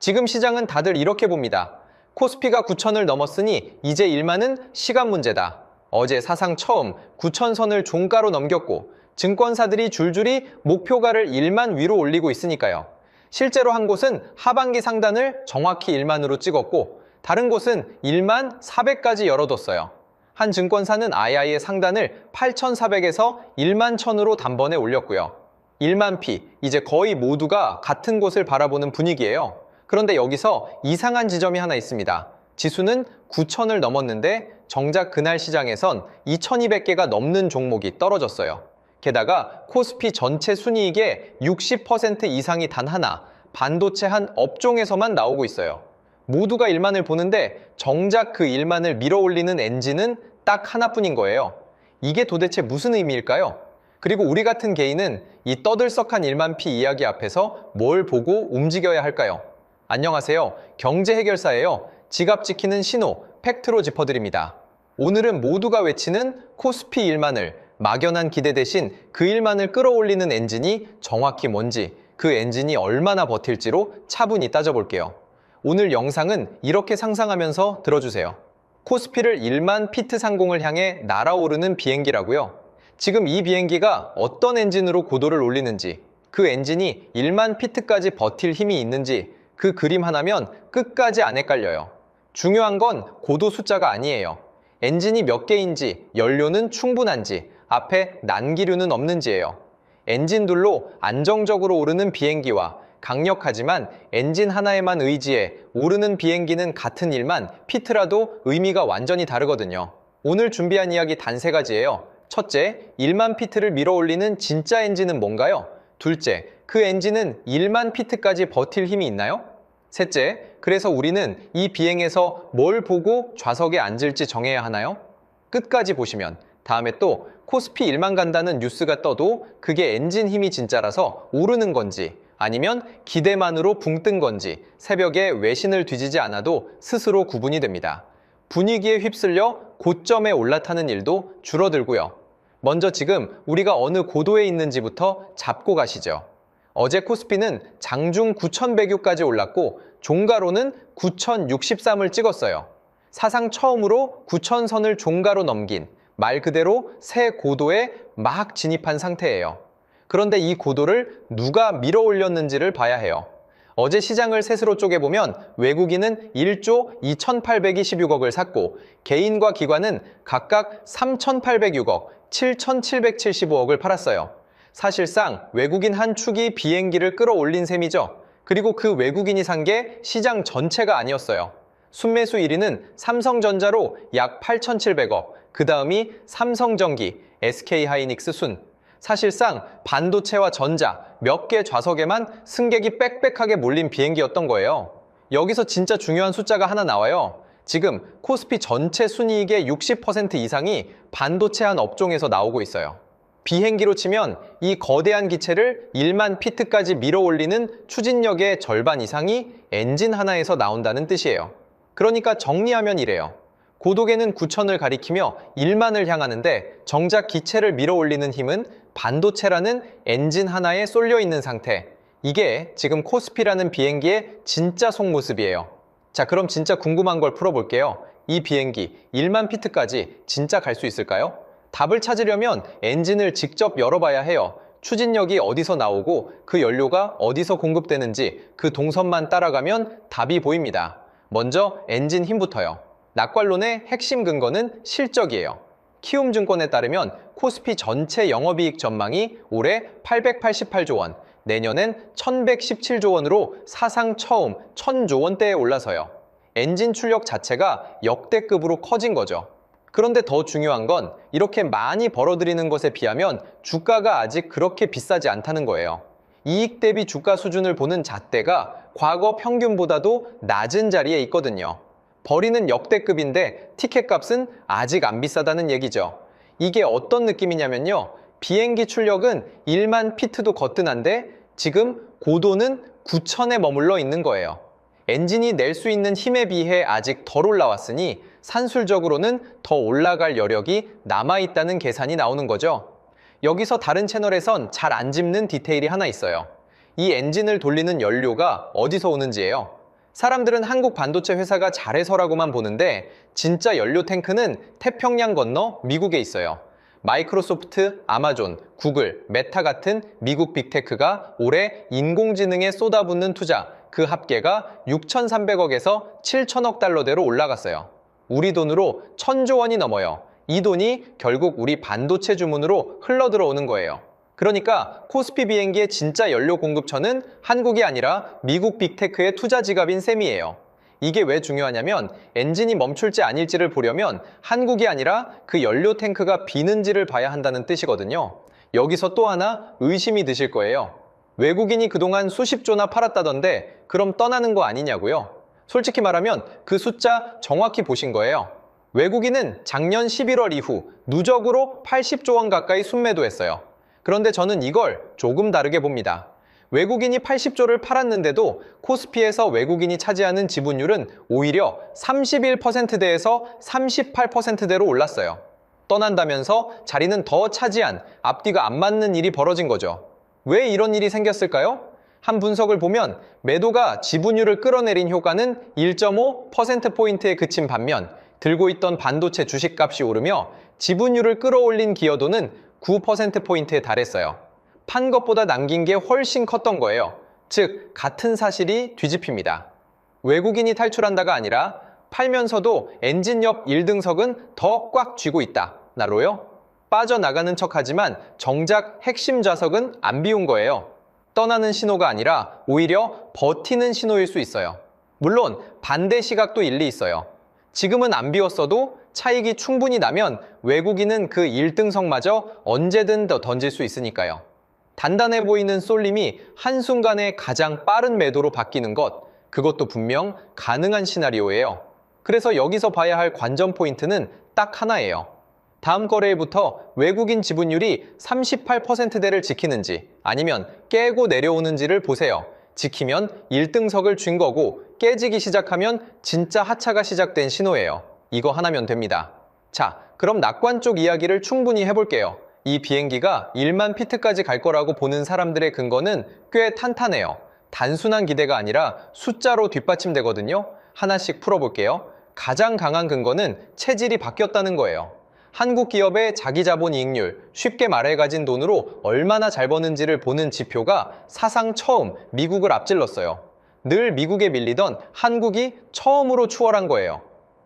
지금 시장은 다들 이렇게 봅니다. 코스피가 9천을 넘었으니 이제 일만은 시간 문제다. 어제 사상 처음 9천선을 종가로 넘겼고 증권사들이 줄줄이 목표가를 1만 위로 올리고 있으니까요. 실제로 한 곳은 하반기 상단을 정확히 1만으로 찍었고 다른 곳은 1만 400까지 열어뒀어요. 한 증권사는 아이의 상단을 8,400에서 1만 1,000으로 단번에 올렸고요. 1만 피, 이제 거의 모두가 같은 곳을 바라보는 분위기예요. 그런데 여기서 이상한 지점이 하나 있습니다. 지수는 9천을 넘었는데 정작 그날 시장에선 2,200개가 넘는 종목이 떨어졌어요. 게다가 코스피 전체 순이익의 60% 이상이 단 하나, 반도체 한 업종에서만 나오고 있어요. 모두가 1만을 보는데 정작 그 1만을 밀어올리는 엔진은 딱 하나뿐인 거예요. 이게 도대체 무슨 의미일까요? 그리고 우리 같은 개인은 이 떠들썩한 1만 피 이야기 앞에서 뭘 보고 움직여야 할까요? 안녕하세요. 경제 해결사예요. 지갑 지키는 신호, 팩트로 짚어드립니다. 오늘은 모두가 외치는 코스피 1만을 막연한 기대 대신 그 1만을 끌어올리는 엔진이 정확히 뭔지, 그 엔진이 얼마나 버틸지로 차분히 따져볼게요. 오늘 영상은 이렇게 상상하면서 들어주세요. 코스피를 1만 피트 상공을 향해 날아오르는 비행기라고요. 지금 이 비행기가 어떤 엔진으로 고도를 올리는지, 그 엔진이 1만 피트까지 버틸 힘이 있는지 그 그림 하나면 끝까지 안 헷갈려요. 중요한 건 고도 숫자가 아니에요. 엔진이 몇 개인지, 연료는 충분한지, 앞에 난기류는 없는지예요. 엔진둘로 안정적으로 오르는 비행기와 강력하지만 엔진 하나에만 의지해 오르는 비행기는 같은 일만 피트라도 의미가 완전히 다르거든요. 오늘 준비한 이야기 단 3가지예요. 첫째, 1만 피트를 밀어올리는 진짜 엔진은 뭔가요? 둘째, 그 엔진은 1만 피트까지 버틸 힘이 있나요? 셋째, 그래서 우리는 이 비행에서 뭘 보고 좌석에 앉을지 정해야 하나요? 끝까지 보시면 다음에 또 코스피 1만 간다는 뉴스가 떠도 그게 엔진 힘이 진짜라서 오르는 건지 아니면 기대만으로 붕 뜬 건지 새벽에 외신을 뒤지지 않아도 스스로 구분이 됩니다. 분위기에 휩쓸려 고점에 올라타는 일도 줄어들고요. 먼저 지금 우리가 어느 고도에 있는지부터 잡고 가시죠. 어제 코스피는 장중 9,106까지 올랐고 종가로는 9,063을 찍었어요. 사상 처음으로 9,000선을 종가로 넘긴 말 그대로 새 고도에 막 진입한 상태예요. 그런데 이 고도를 누가 밀어 올렸는지를 봐야 해요. 어제 시장을 셋으로 쪼개보면 외국인은 1조 2,826억을 샀고 개인과 기관은 각각 3,806억, 7,775억을 팔았어요. 사실상 외국인 한 축이 비행기를 끌어올린 셈이죠. 그리고 그 외국인이 산 게 시장 전체가 아니었어요. 순매수 1위는 삼성전자로 약 8,700억, 그 다음이 삼성전기, SK하이닉스 순. 사실상 반도체와 전자 몇 개 좌석에만 승객이 빽빽하게 몰린 비행기였던 거예요. 여기서 진짜 중요한 숫자가 하나 나와요. 지금 코스피 전체 순이익의 60% 이상이 반도체 한 업종에서 나오고 있어요. 비행기로 치면 이 거대한 기체를 1만 피트까지 밀어 올리는 추진력의 절반 이상이 엔진 하나에서 나온다는 뜻이에요. 그러니까 정리하면 이래요. 고도계는 9천을 가리키며 1만을 향하는데 정작 기체를 밀어 올리는 힘은 반도체라는 엔진 하나에 쏠려 있는 상태. 이게 지금 코스피라는 비행기의 진짜 속모습이에요. 자, 그럼 진짜 궁금한 걸 풀어볼게요. 이 비행기 1만 피트까지 진짜 갈 수 있을까요? 답을 찾으려면 엔진을 직접 열어봐야 해요. 추진력이 어디서 나오고 그 연료가 어디서 공급되는지 그 동선만 따라가면 답이 보입니다. 먼저 엔진 힘부터요. 낙관론의 핵심 근거는 실적이에요. 키움증권에 따르면 코스피 전체 영업이익 전망이 올해 888조 원, 내년엔 1117조 원으로 사상 처음 1000조 원대에 올라서요. 엔진 출력 자체가 역대급으로 커진 거죠. 그런데 더 중요한 건 이렇게 많이 벌어들이는 것에 비하면 주가가 아직 그렇게 비싸지 않다는 거예요. 이익 대비 주가 수준을 보는 잣대가 과거 평균보다도 낮은 자리에 있거든요. 벌이는 역대급인데 티켓값은 아직 안 비싸다는 얘기죠. 이게 어떤 느낌이냐면요. 비행기 출력은 1만 피트도 거뜬한데 지금 고도는 9천에 머물러 있는 거예요. 엔진이 낼 수 있는 힘에 비해 아직 덜 올라왔으니 산술적으로는 더 올라갈 여력이 남아있다는 계산이 나오는 거죠. 여기서 다른 채널에선 잘 안 짚는 디테일이 하나 있어요. 이 엔진을 돌리는 연료가 어디서 오는지예요. 사람들은 한국 반도체 회사가 잘해서라고만 보는데 진짜 연료 탱크는 태평양 건너 미국에 있어요. 마이크로소프트, 아마존, 구글, 메타 같은 미국 빅테크가 올해 인공지능에 쏟아붓는 투자, 그 합계가 6,300억에서 7,000억 달러대로 올라갔어요. 우리 돈으로 1,000조 원이 넘어요. 이 돈이 결국 우리 반도체 주문으로 흘러들어오는 거예요. 그러니까 코스피 비행기의 진짜 연료 공급처는 한국이 아니라 미국 빅테크의 투자 지갑인 셈이에요. 이게 왜 중요하냐면 엔진이 멈출지 아닐지를 보려면 한국이 아니라 그 연료 탱크가 비는지를 봐야 한다는 뜻이거든요. 여기서 또 하나 의심이 드실 거예요. 외국인이 그동안 수십조나 팔았다던데 그럼 떠나는 거 아니냐고요? 솔직히 말하면 그 숫자 정확히 보신 거예요. 외국인은 작년 11월 이후 누적으로 80조 원 가까이 순매도했어요. 그런데 저는 이걸 조금 다르게 봅니다. 외국인이 80조를 팔았는데도 코스피에서 외국인이 차지하는 지분율은 오히려 31%대에서 38%대로 올랐어요. 떠난다면서 자리는 더 차지한 앞뒤가 안 맞는 일이 벌어진 거죠. 왜 이런 일이 생겼을까요? 한 분석을 보면 매도가 지분율을 끌어내린 효과는 1.5%포인트에 그친 반면 들고 있던 반도체 주식값이 오르며 지분율을 끌어올린 기여도는 9%포인트에 달했어요. 판 것보다 남긴 게 훨씬 컸던 거예요. 즉, 같은 사실이 뒤집힙니다. 외국인이 탈출한다가 아니라 팔면서도 엔진 옆 1등석은 더 꽉 쥐고 있다. 나로요? 빠져나가는 척하지만 정작 핵심 좌석은 안 비운 거예요. 떠나는 신호가 아니라 오히려 버티는 신호일 수 있어요. 물론 반대 시각도 일리 있어요. 지금은 안 비웠어도 차익이 충분히 나면 외국인은 그 1등석마저 언제든 더 던질 수 있으니까요. 단단해 보이는 쏠림이 한순간에 가장 빠른 매도로 바뀌는 것, 그것도 분명 가능한 시나리오예요. 그래서 여기서 봐야 할 관전 포인트는 딱 하나예요. 다음 거래일부터 외국인 지분율이 38%대를 지키는지 아니면 깨고 내려오는지를 보세요. 지키면 1등석을 쥔 거고 깨지기 시작하면 진짜 하차가 시작된 신호예요. 이거 하나면 됩니다. 자, 그럼 낙관 쪽 이야기를 충분히 해볼게요. 이 비행기가 1만 피트까지 갈 거라고 보는 사람들의 근거는 꽤 탄탄해요. 단순한 기대가 아니라 숫자로 뒷받침되거든요. 하나씩 풀어볼게요. 가장 강한 근거는 체질이 바뀌었다는 거예요. 한국 기업의 자기 자본 이익률, 쉽게 말해 가진 돈으로 얼마나 잘 버는지를 보는 지표가 사상 처음 미국을 앞질렀어요. 늘 미국에 밀리던 한국이 처음으로 추월한 거예요.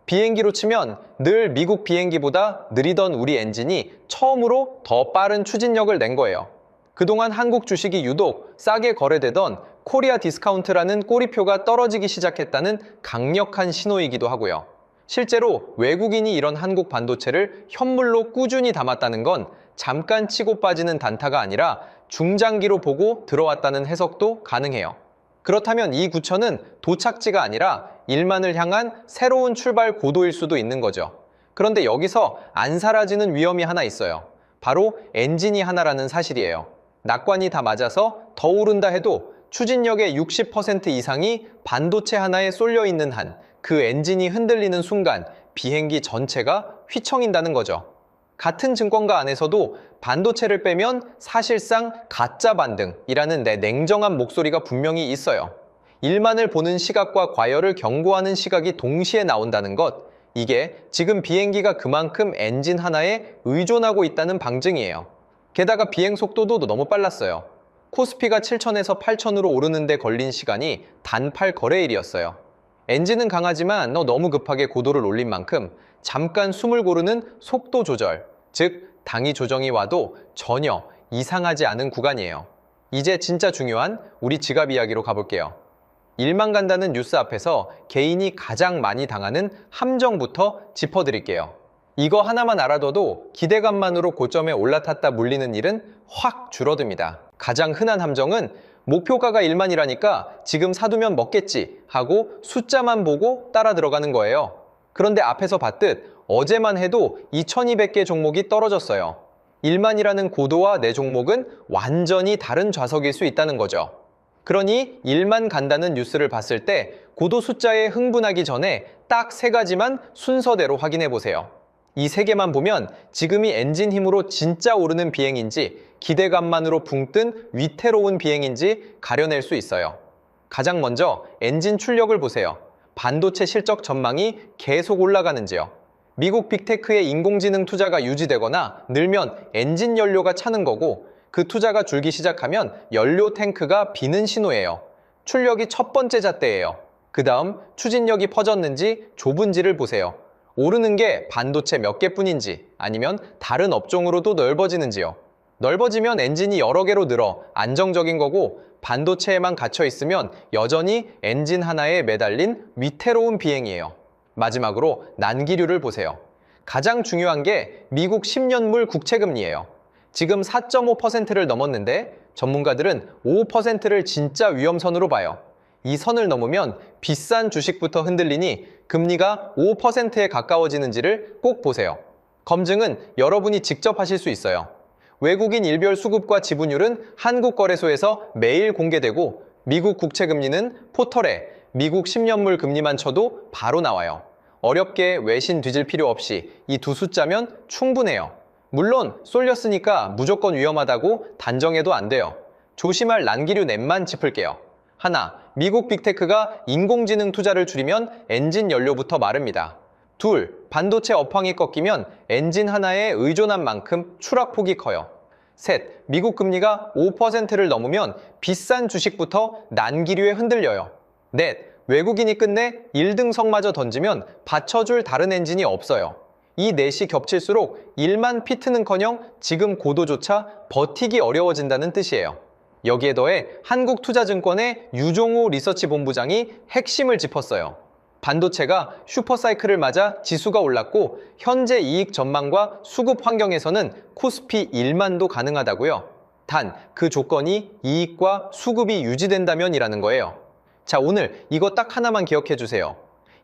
비행기로 치면 늘 미국 비행기보다 느리던 우리 엔진이 처음으로 더 빠른 추진력을 낸 거예요. 그동안 한국 주식이 유독 싸게 거래되던 코리아 디스카운트라는 꼬리표가 떨어지기 시작했다는 강력한 신호이기도 하고요. 실제로 외국인이 이런 한국 반도체를 현물로 꾸준히 담았다는 건 잠깐 치고 빠지는 단타가 아니라 중장기로 보고 들어왔다는 해석도 가능해요. 그렇다면 이 구천은 도착지가 아니라 1만을 향한 새로운 출발 고도일 수도 있는 거죠. 그런데 여기서 안 사라지는 위험이 하나 있어요. 바로 엔진이 하나라는 사실이에요. 낙관이 다 맞아서 더 오른다 해도 추진력의 60% 이상이 반도체 하나에 쏠려 있는 한 그 엔진이 흔들리는 순간 비행기 전체가 휘청인다는 거죠. 같은 증권가 안에서도 반도체를 빼면 사실상 가짜 반등이라는 내 냉정한 목소리가 분명히 있어요. 일만을 보는 시각과 과열을 경고하는 시각이 동시에 나온다는 것, 이게 지금 비행기가 그만큼 엔진 하나에 의존하고 있다는 방증이에요. 게다가 비행 속도도 너무 빨랐어요. 코스피가 7천에서 8천으로 오르는 데 걸린 시간이 단 8거래일이었어요. 엔진은 강하지만 너무 급하게 고도를 올린 만큼 잠깐 숨을 고르는 속도 조절, 즉 당위 조정이 와도 전혀 이상하지 않은 구간이에요. 이제 진짜 중요한 우리 지갑 이야기로 가볼게요. 일만 간다는 뉴스 앞에서 개인이 가장 많이 당하는 함정부터 짚어드릴게요. 이거 하나만 알아둬도 기대감만으로 고점에 올라탔다 물리는 일은 확 줄어듭니다. 가장 흔한 함정은 목표가가 1만이라니까 지금 사두면 먹겠지 하고 숫자만 보고 따라 들어가는 거예요. 그런데 앞에서 봤듯 어제만 해도 2200개 종목이 떨어졌어요. 1만이라는 고도와 내 종목은 완전히 다른 좌석일 수 있다는 거죠. 그러니 1만 간다는 뉴스를 봤을 때 고도 숫자에 흥분하기 전에 딱 3가지만 순서대로 확인해 보세요. 이 3개만 보면 지금이 엔진 힘으로 진짜 오르는 비행인지 기대감만으로 붕 뜬 위태로운 비행인지 가려낼 수 있어요. 가장 먼저 엔진 출력을 보세요. 반도체 실적 전망이 계속 올라가는지요. 미국 빅테크의 인공지능 투자가 유지되거나 늘면 엔진 연료가 차는 거고, 그 투자가 줄기 시작하면 연료 탱크가 비는 신호예요. 출력이 첫 번째 잣대예요. 그 다음 추진력이 퍼졌는지 좁은지를 보세요. 오르는 게 반도체 몇 개뿐인지, 아니면 다른 업종으로도 넓어지는지요. 넓어지면 엔진이 여러 개로 늘어 안정적인 거고, 반도체에만 갇혀 있으면 여전히 엔진 하나에 매달린 위태로운 비행이에요. 마지막으로 난기류를 보세요. 가장 중요한 게 미국 10년물 국채금리예요. 지금 4.5%를 넘었는데 전문가들은 5%를 진짜 위험선으로 봐요. 이 선을 넘으면 비싼 주식부터 흔들리니 금리가 5%에 가까워지는지를 꼭 보세요. 검증은 여러분이 직접 하실 수 있어요. 외국인 일별 수급과 지분율은 한국거래소에서 매일 공개되고, 미국 국채금리는 포털에 미국 10년물 금리만 쳐도 바로 나와요. 어렵게 외신 뒤질 필요 없이 이 두 숫자면 충분해요. 물론 쏠렸으니까 무조건 위험하다고 단정해도 안 돼요. 조심할 난기류 넷만 짚을게요. 하나, 미국 빅테크가 인공지능 투자를 줄이면 엔진 연료부터 마릅니다. 둘, 반도체 업황이 꺾이면 엔진 하나에 의존한 만큼 추락폭이 커요. 셋, 미국 금리가 5%를 넘으면 비싼 주식부터 난기류에 흔들려요. 넷, 외국인이 끝내 1등석마저 던지면 받쳐줄 다른 엔진이 없어요. 이 넷이 겹칠수록 1만 피트는커녕 지금 고도조차 버티기 어려워진다는 뜻이에요. 여기에 더해 한국투자증권의 유종호 리서치 본부장이 핵심을 짚었어요. 반도체가 슈퍼사이클을 맞아 지수가 올랐고, 현재 이익 전망과 수급 환경에서는 코스피 1만도 가능하다고요. 단, 그 조건이 이익과 수급이 유지된다면이라는 거예요. 자, 오늘 이거 딱 하나만 기억해 주세요.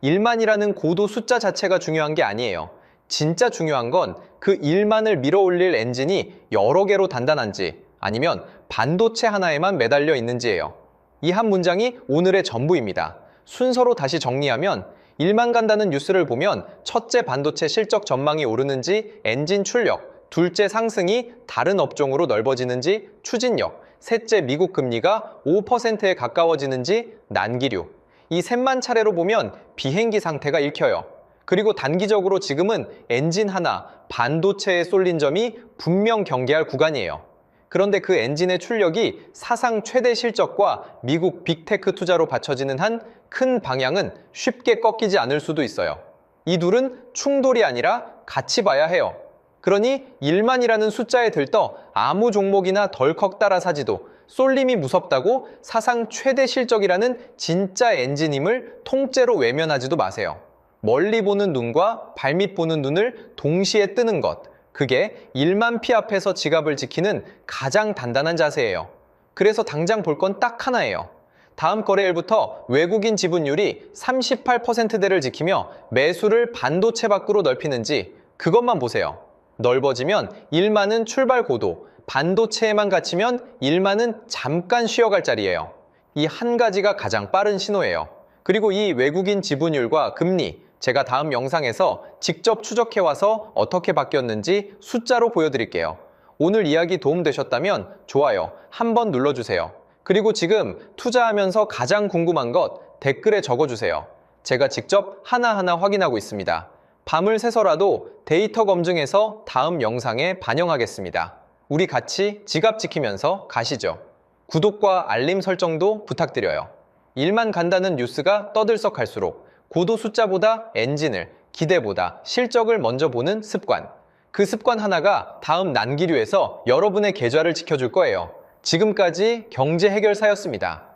1만이라는 고도 숫자 자체가 중요한 게 아니에요. 진짜 중요한 건 그 1만을 밀어올릴 엔진이 여러 개로 단단한지, 아니면 반도체 하나에만 매달려 있는지예요. 이 한 문장이 오늘의 전부입니다. 순서로 다시 정리하면 1만 간다는 뉴스를 보면 첫째 반도체 실적 전망이 오르는지 엔진 출력, 둘째 상승이 다른 업종으로 넓어지는지 추진력, 셋째 미국 금리가 5%에 가까워지는지 난기류. 이 셋만 차례로 보면 비행기 상태가 읽혀요. 그리고 단기적으로 지금은 엔진 하나, 반도체에 쏠린 점이 분명 경계할 구간이에요. 그런데 그 엔진의 출력이 사상 최대 실적과 미국 빅테크 투자로 받쳐지는 한 큰 방향은 쉽게 꺾이지 않을 수도 있어요. 이 둘은 충돌이 아니라 같이 봐야 해요. 그러니 1만이라는 숫자에 들떠 아무 종목이나 덜컥 따라 사지도 쏠림이 무섭다고 사상 최대 실적이라는 진짜 엔진임을 통째로 외면하지도 마세요. 멀리 보는 눈과 발밑 보는 눈을 동시에 뜨는 것, 그게 1만 피 앞에서 지갑을 지키는 가장 단단한 자세예요. 그래서 당장 볼 건 딱 하나예요. 다음 거래일부터 외국인 지분율이 38%대를 지키며 매수를 반도체 밖으로 넓히는지 그것만 보세요. 넓어지면 1만은 출발 고도, 반도체에만 갇히면 1만은 잠깐 쉬어갈 자리예요. 이 한 가지가 가장 빠른 신호예요. 그리고 이 외국인 지분율과 금리, 제가 다음 영상에서 직접 추적해와서 어떻게 바뀌었는지 숫자로 보여드릴게요. 오늘 이야기 도움되셨다면 좋아요 한번 눌러주세요. 그리고 지금 투자하면서 가장 궁금한 것 댓글에 적어주세요. 제가 직접 하나하나 확인하고 있습니다. 밤을 새서라도 데이터 검증해서 다음 영상에 반영하겠습니다. 우리 같이 지갑 지키면서 가시죠. 구독과 알림 설정도 부탁드려요. 1만 간다는 뉴스가 떠들썩할수록 고도 숫자보다 엔진을, 기대보다 실적을 먼저 보는 습관. 그 습관 하나가 다음 난기류에서 여러분의 계좌를 지켜줄 거예요. 지금까지 경제 해결사였습니다.